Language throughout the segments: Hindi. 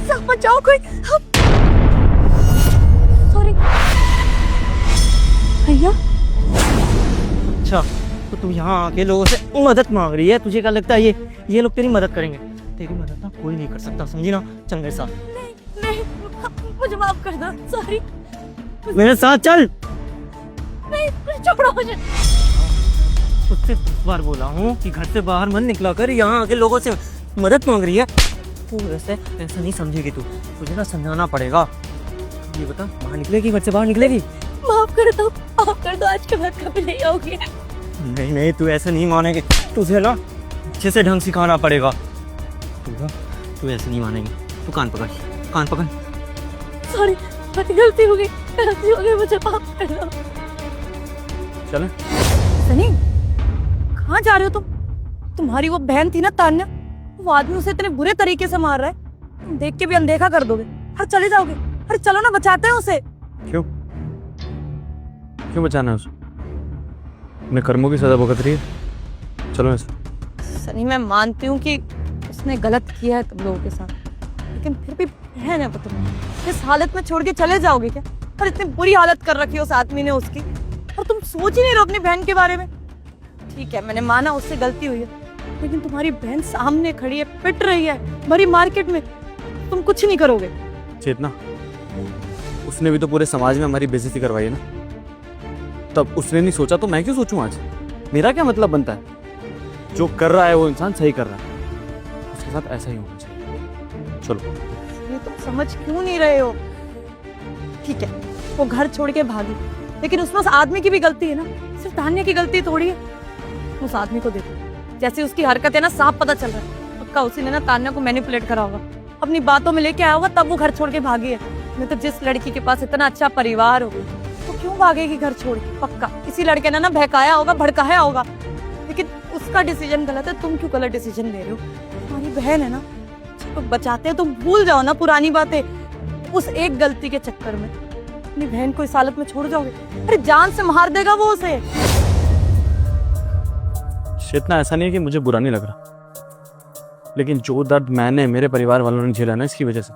साहब बचाओ कोई। सॉरी भैया। अच्छा तो तू यहाँ आके लोगों से मदद मांग रही है, तुझे क्या लगता है ये लोग तेरी मदद करेंगे? तेरी मदद ना कोई नहीं कर सकता, समझी ना? चल मेरे साथ। नहीं मुझे माफ कर दो, सॉरी। मेरे साथ चल। नहीं छोड़ो मुझे। उससे 10 बार बोला हूँ कि घर से बाहर मत निकला कर, यहाँ आके लोगों से मदद मांग रही है। तू वैसे ऐसा नहीं समझेगी, तुझे ना समझाना पड़ेगा। ये बता, बाहर निकलेगी? घर से बाहर निकलेगी? माफ कर दो, आज के बाद कभी नहीं आओगे। नहीं तू ऐसे नहीं मानेगी, तुझे ना अच्छे से ढंग सिखाना पड़ेगा। तू ऐसे नहीं मानेगी। तू कान पकड़। सॉरी गलती हो गई, मुझे माफ कर दो। चले। सनी कहाँ जा रहे हो तुम? तुम्हारी वो बहन थी ना तान्या, वो आदमी उसे इतने बुरे तरीके से मार रहा है, तुम देख के भी अनदेखा कर दोगे? अरे चले जाओगे? अरे चलो ना, बचाते हैं उसे। क्यों बचाना है उसे? अपने कर्मों की सजा भुगत रही है, चलो ऐसे। सनी मैं मानती हूँ कि उसने गलत किया है तुम लोगों के साथ, लेकिन फिर भी बहन है वो तुम्हारी। इस हालत में छोड़ के चले जाओगे क्या? और इतनी बुरी हालत कर रखी है उस आदमी ने उसकी, और तुम सोच ही नहीं रहे अपनी बहन के बारे में। ठीक है मैंने माना उससे गलती हुई है, लेकिन तुम्हारी बहन सामने खड़ी है, पिट रही है भरी मार्केट में, तुम कुछ नहीं करोगे? चेतना, उसने भी तो पूरे समाज में हमारी बेइज्जती करवाई है ना। तब उसने नहीं सोचा तो मैं क्यों सोचूं आज? मेरा क्या मतलब बनता है? जो कर रहा है वो इंसान सही कर रहा है, उसके साथ ऐसा ही होना चाहिए। चलो। ये तुम समझ क्यों नहीं रहे हो? ठीक है वो घर छोड़ के भागी, लेकिन उसमें उस आदमी की भी गलती है ना, सिर्फ तान्या की गलती थोड़ी है। उस आदमी को देखो, जैसे उसकी हरकत है ना, साफ पता चल रहा है पक्का उसी ने ना तान्या को मैनिपुलेट करा होगा, अपनी बातों में लेके आया होगा, तब वो घर छोड़ के भागी है। नहीं तो जिस लड़की के पास इतना अच्छा परिवार हो तो क्यों भागेगी घर छोड़ के? पक्का इसी लड़के ने ना बहकाया होगा, भड़काया होगा, लेकिन उसका डिसीजन गलत है। तुम क्यों गलत डिसीजन ले रहे हो? तुम्हारी बहन है ना, तो बचाते हैं, तुम भूल जाओ ना पुरानी बातें। उस एक गलती के चक्कर में अपनी बहन को इस हालत में छोड़ जाओगे? अरे जान से मार देगा वो उसे। इतना ऐसा नहीं है कि मुझे बुरा नहीं लग रहा, लेकिन जो दर्द मैंने, मेरे परिवार वालों ने झेला ना इसकी वजह से,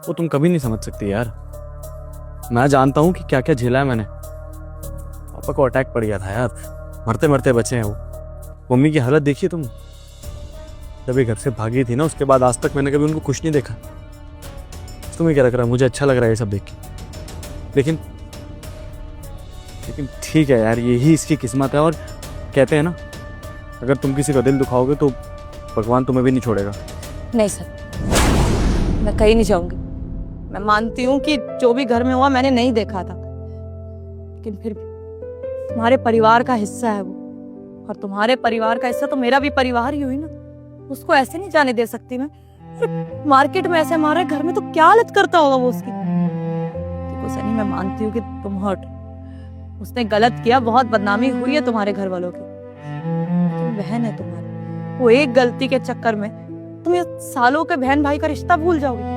वो तुम कभी नहीं समझ सकती यार। मैं जानता हूँ कि क्या क्या झेला है मैंने। पापा को अटैक पड़ गया था यार, मरते मरते बचे हैं वो। मम्मी की हालत देखिए तुम, जब ये घर से भागी थी ना, उसके बाद आज तक मैंने कभी उनको खुश नहीं देखा। तुम्हें क्या लग रहा है? मुझे अच्छा लग रहा है ये सब देख के, लेकिन ठीक है यार, यही इसकी किस्मत है। और कहते हैं ना, अगर तुम किसी का दिल दुखाओगे तो भगवान तुम्हें भी नहीं छोड़ेगा। नहीं सर, मैं कहीं नहीं जाऊंगी। मैं मानती हूँ कि जो भी घर में हुआ मैंने नहीं देखा था, लेकिन फिर भी तुम्हारे परिवार का हिस्सा है वो, और तुम्हारे परिवार का हिस्सा तो मेरा भी परिवार ही हुई ना। उसको ऐसे नहीं जाने दे सकती मैं। मार्केट में ऐसे मारे, घर में तो क्या हालत करता होगा वो उसकी। देखो सनी, मैं मानती हूँ कि तुम हर्ट, उसने गलत किया, बहुत बदनामी हुई है तुम्हारे घर वालों की, बहन है तुम्हारी। वो एक गलती के चक्कर में तुम ये सालों के बहन भाई का रिश्ता भूल जाओगे।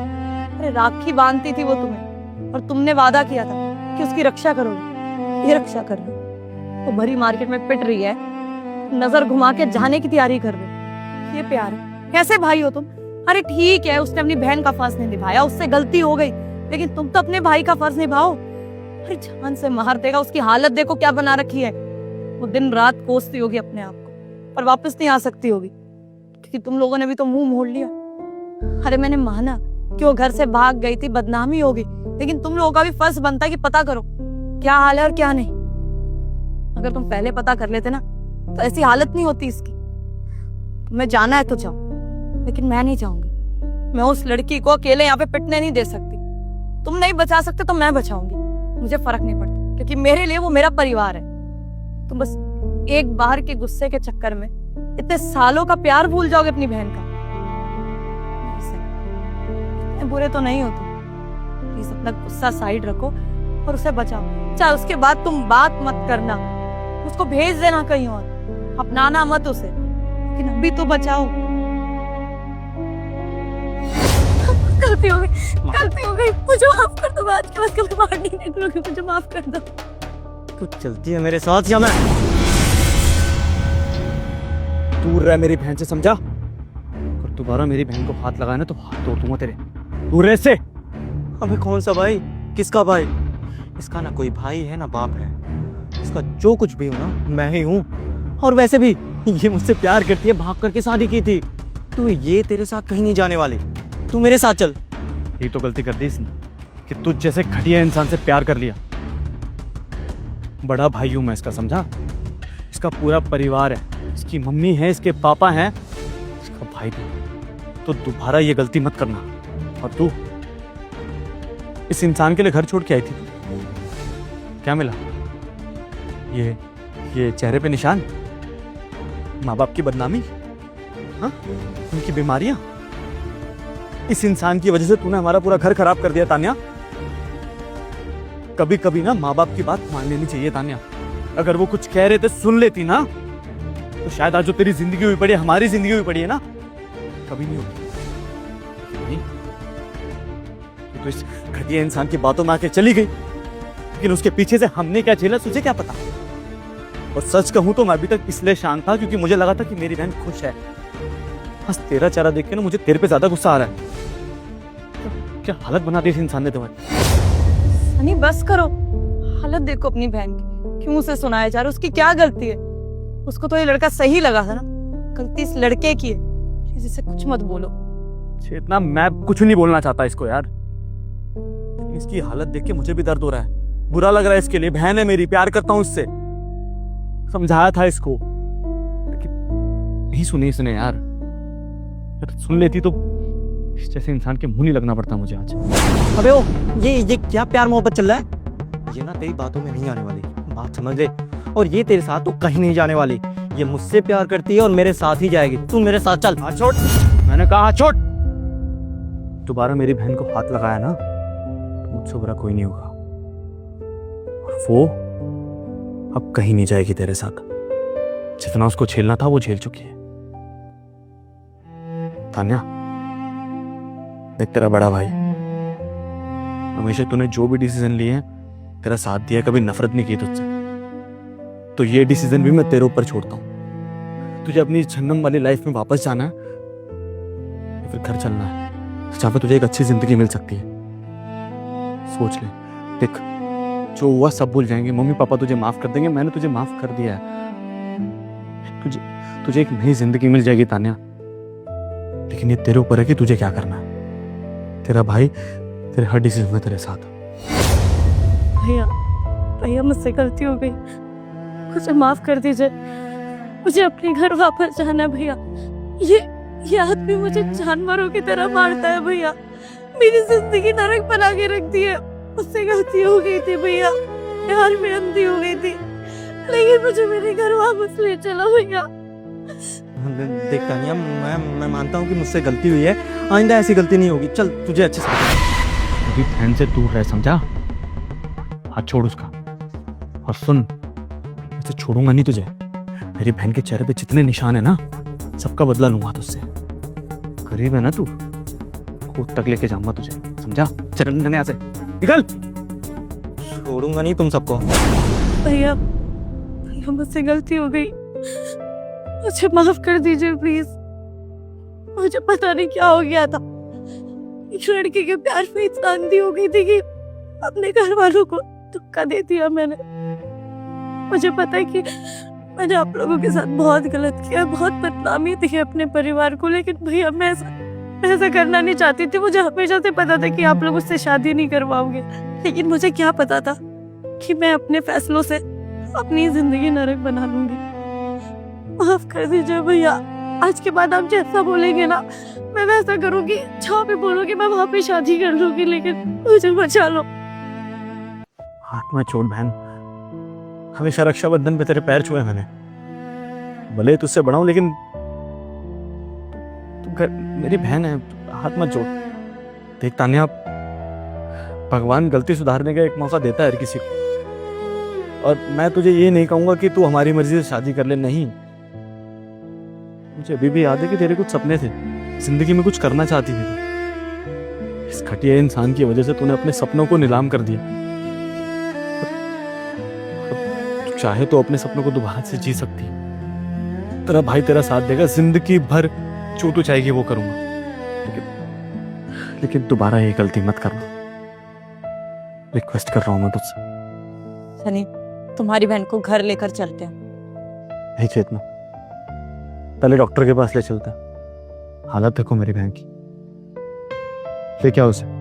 अरे राखी बांधती थी वो तुम्हें, और तुमने वादा किया था कि उसकी रक्षा करोगे। ये रक्षा कर रही वो भरी मार्केट में पिट रही है, नजर घुमा के जाने की तैयारी कर रही। ये प्यार है? कैसे भाई हो तुम? अरे ठीक है उसने अपनी बहन का फर्ज नहीं निभाया, उससे गलती हो गई, लेकिन तुम तो अपने भाई का फर्ज निभाओ। अरे जान से मार देगा, उसकी हालत देखो क्या बना रखी है। वो दिन रात कोसती होगी अपने आप को, पर वापस नहीं आ सकती होगी, क्योंकि तुम लोगों ने भी तो मुंह मोड़ लिया। अरे मैंने माना कि वो घर से भाग गई थी, बदनामी होगी, लेकिन तुम लोगों का भी फर्ज बनता है कि पता करो क्या हाल है और क्या नहीं। अगर तुम पहले पता कर लेते ना, तो ऐसी हालत नहीं होती इसकी। तुम्हें जाना है तो जाओ, लेकिन मैं नहीं जाऊंगी। मैं उस लड़की को अकेले यहाँ पे पिटने नहीं दे सकती। तुम नहीं बचा सकते तो मैं बचाऊंगी, मुझे फर्क नहीं पड़ता, क्योंकि मेरे लिए वो मेरा परिवार है। तुम बस एक बार के गुस्से के चक्कर में इतने सालों का प्यार भूल जाओगे अपनी बहन का। इतने बुरे तो नहीं हो तुम। प्लीज अपना गुस्सा साइड रखो और उसे बचाओ। चाहे उसके बाद तुम बात मत करना, उसको भेज देना कहीं और, अपनाना मत उसे, लेकिन अभी तो बचाओ। गलती हो गई, मुझे माफ कर दो। आज के बाद कभी बाहर नहीं निकलूंगी, मुझे माफ कर दो। तू चलती है मेरे साथ या मैं? दूर रह मेरी बहन से, समझा? अगर दोबारा मेरी बहन को हाथ लगाया ना तो हाथ तोड़ दूंगा तेरे। दूर से। अबे कौन सा भाई? किसका भाई? इसका ना कोई भाई है ना बाप है। इसका जो कुछ भी हो ना मैं ही हूँ। और वैसे भी ये मुझसे प्यार करती है, भाग करके शादी की थी। तो ये तेरे साथ कहीं नहीं जाने वाली। तू मेरे साथ चल। ये तो गलती कर दी इसने कि तुझ जैसे घटिया इंसान से प्यार कर लिया। बड़ा भाई हूं मैं इसका, समझा? इसका पूरा परिवार है, इसकी मम्मी है, इसके पापा हैं, इसका भाई भी। तो दोबारा ये गलती मत करना। और तू इस इंसान के लिए घर छोड़ के आई थी, क्या मिला? ये चेहरे पे निशान, माँ बाप की बदनामी, हाँ, उनकी बीमारियां। इस इंसान की वजह से तूने हमारा पूरा घर खराब कर दिया तान्या। कभी कभी ना माँ बाप की बात मान लेनी चाहिए तान्या। अगर वो कुछ कह रहे थे सुन लेती ना, तो शायद आज जो तेरी जिंदगी हुई पड़ी है, हमारी जिंदगी हुई पड़ी है ना, कभी नहीं होगी। नहीं, तो इस घटिया इंसान की बातों में आके चली गई, लेकिन उसके पीछे से हमने क्या झेला तुझे क्या पता। और सच कहूं तो मैं अभी तक इसलिए शांत था क्योंकि मुझे लगा था कि मेरी बहन खुश है। बस तेरा चेहरा देख के ना मुझे तेरे पे ज्यादा गुस्सा आ रहा है। क्या हालत बना दी इस इंसान ने तुम्हारी। सनी बस करो, हालत देखो अपनी बहन की। क्यों उसे सुनाया जा रहा है? उसकी क्या गलती है? उसको तो ये लड़का सही लगा था ना। गलती इस लड़के की है। प्लीज इसे कुछ मत बोलो। चेतना, मैं कुछ नहीं बोलना चाहता इसको यार। इसकी हालत देख के मुझे भी दर्द हो रहा है, बुरा लग रहा है इसके लिए। बहन है मेरी, प्यार करता हूँ इससे। समझाया था इसको, लेकिन नहीं सुनी इसने यार। अगर सुन लेती तो इस जैसे इंसान के मुंह नहीं लगना पड़ता मुझे आज। अबे ओ ये क्या प्यार मोहब्बत चल रहा है? ये ना तेरी बातों में नहीं आने वाली, बात समझ ले। और ये तेरे साथ तो कहीं नहीं जाने वाली। ये मुझसे प्यार करती है और मेरे साथ ही जाएगी। तू मेरे साथ चल। हाथ छोड़, मैंने कहा हाथ छोड़। दोबारा मेरी बहन को हाथ लगाया ना तो मुझसे बुरा कोई नहीं होगा। और वो अब कहीं नहीं जाएगी तेरे साथ। जितना उसको झेलना था वो झेल चुकी है। तान्या, देख तेरा बड़ा भाई, हमेशा तूने जो भी डिसीजन लिए हैं तेरा साथ दिया, कभी नफरत नहीं की तुझसे। तो ये डिसीजन भी मैं तेरे ऊपर छोड़ता हूं। तुझे अपनी जन्नम वाली लाइफ में वापस जाना है या फिर घर चलना है जहां पे तुझे एक अच्छी जिंदगी मिल सकती है। सोच ले। देख, जो हुआ सब भूल जाएंगे, मम्मी पापा तुझे माफ कर देंगे, मैंने तुझे माफ कर दिया है। तुझे एक नई जिंदगी मिल जाएगी तान्या। लेकिन ये तेरे ऊपर है कि तुझे क्या करना है। तेरा भाई तेरे हर डिसीजन में तेरे साथ। भैया मुझसे गलती हो गई, मुझे माफ कर दीजिए। मुझे अपने घर वापस जाना है भैया। ये आदमी मुझे जानवरों की तरह मारता है भैया। मेरी जिंदगी नरक बना के रख दी है। मुझसे गलती हो गई थी भैया, यार मैं अंधी हो गई थी, लेकिन मुझे मेरे घर वापस ले चलो भैया। देख तानिया, मैं मानता हूँ कि मुझसे गलती हुई है, आइंदा ऐसी गलती नहीं होगी। चल तुझे अच्छे से मेरी बहन से दूर रह, समझा? हाथ छोड़ उसका। और सुन, ऐसे छोड़ूंगा नहीं तुझे। मेरी बहन के चेहरे पे जितने निशान है ना, सबका बदला लूंगा तुझसे। करीब है ना तू, खुद तक लेके जाऊंगा तुझे, समझा? चल यहाँ से निकल। छोड़ूंगा नहीं तुम सबको। भैया मुझसे गलती हो गई, मुझे माफ कर दीजिए प्लीज। मुझे पता नहीं क्या हो गया था। एक लड़के के प्यार में इतना अंधी हो गई थी कि अपने घर वालों को धोखा दे दिया मैंने। मुझे पता है कि मैंने आप लोगों के साथ बहुत गलत किया, बहुत बदनामी दी है अपने परिवार को, लेकिन भैया मैं ऐसा करना नहीं चाहती थी। मुझे हमेशा से पता था कि आप लोग उससे शादी नहीं करवाओगे, लेकिन मुझे क्या पता था कि मैं अपने फैसलों से अपनी जिंदगी नरक बना लूंगी। माफ कर दीजिए भैया। आज के बाद आप जैसा बोलेंगे ना मैं वैसा करूंगी। जहाँ पे बोलोगे मैं वहाँ पे शादी कर लूंगी, लेकिन मुझे बचा लो। हाथ में छोड़ बहन। हमेशा रक्षाबंधन पे तेरे पैर छुए मैंने। भले तुझसे बड़ा हूं, लेकिन तू मेरी बहन है, हाथ मत जोड़। देख तान्या, भगवान गलती सुधारने का एक मौका देता है हर किसी को। और मैं तुझे ये नहीं कहूंगा कि तू हमारी मर्जी से शादी कर ले, नहीं। मुझे अभी भी याद है कि तेरे कुछ सपने थे, जिंदगी में कुछ करना चाहती थी तू। इस घटिया इंसान की वजह से तूने अपने सपनों को नीलाम कर दिया। तू चाहे तो अपने सपनों को दोबारा से जी सकती है। तेरा भाई तेरा साथ देगा, जिंदगी भर जो तू चाहेगी वो करूंगा। लेकिन दोबारा ये गलती मत करना, रिक्वेस्ट कर रहा हूँ मैं तुझसे। सनी, तुम्हारी बहन को घर लेकर चलते हैं। नहीं चेतना, पहले डॉक्टर के पास ले चलता है। हालत देखो मेरी बहन की, ले क्या उसे।